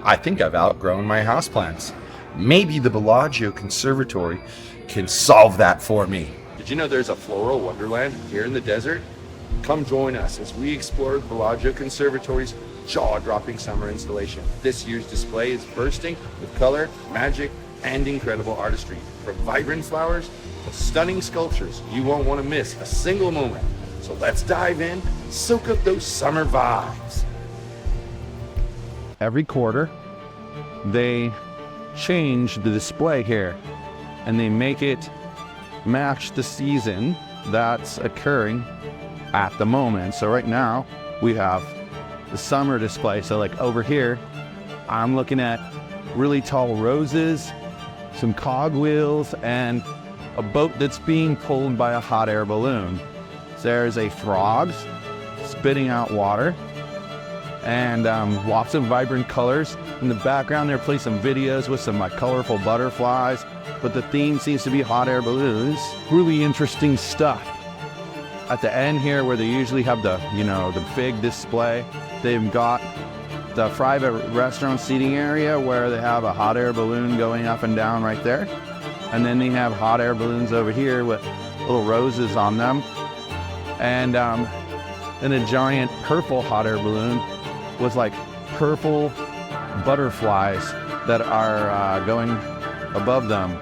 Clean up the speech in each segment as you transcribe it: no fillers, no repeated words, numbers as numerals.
I think I've outgrown my houseplants. Maybe the Bellagio Conservatory can solve that for me. Did you know there's a floral wonderland here in the desert? Come join us as we explore the Bellagio Conservatory's jaw-dropping summer installation. This year's display is bursting with color, magic, and incredible artistry. From vibrant flowers to stunning sculptures, you won't want to miss a single moment. So let's dive in, soak up those summer vibes. Every quarter, they change the display here and they make it match the season that's occurring at the moment. So right now we have the summer display. So like over here, I'm looking at really tall roses, some cogwheels, and a boat that's being pulled by a hot air balloon. There's a frog spitting out water, and lots of vibrant colors. In the background, they're playing some videos with some colorful butterflies, but the theme seems to be hot air balloons. Really interesting stuff. At the end here, where they usually have the big display, they've got the private restaurant seating area where they have a hot air balloon going up and down right there. And then they have hot air balloons over here with little roses on them. And a giant purple hot air balloon with like purple butterflies that are going above them.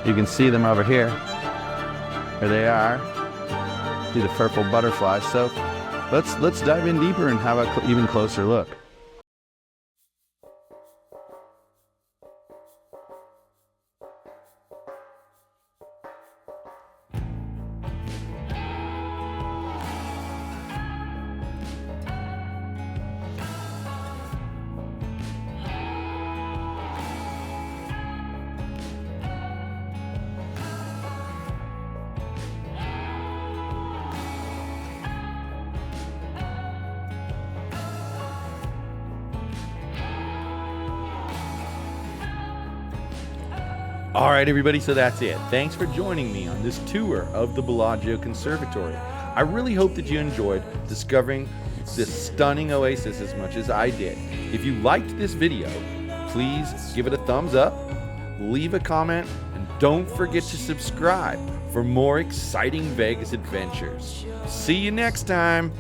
You can see them over here. There they are. See the purple butterflies. So let's dive in deeper and have an even closer look. All right, everybody, so that's it. Thanks for joining me on this tour of the Bellagio Conservatory. I really hope that you enjoyed discovering this stunning oasis as much as I did. If you liked this video, please give it a thumbs up, leave a comment, and don't forget to subscribe for more exciting Vegas adventures. See you next time.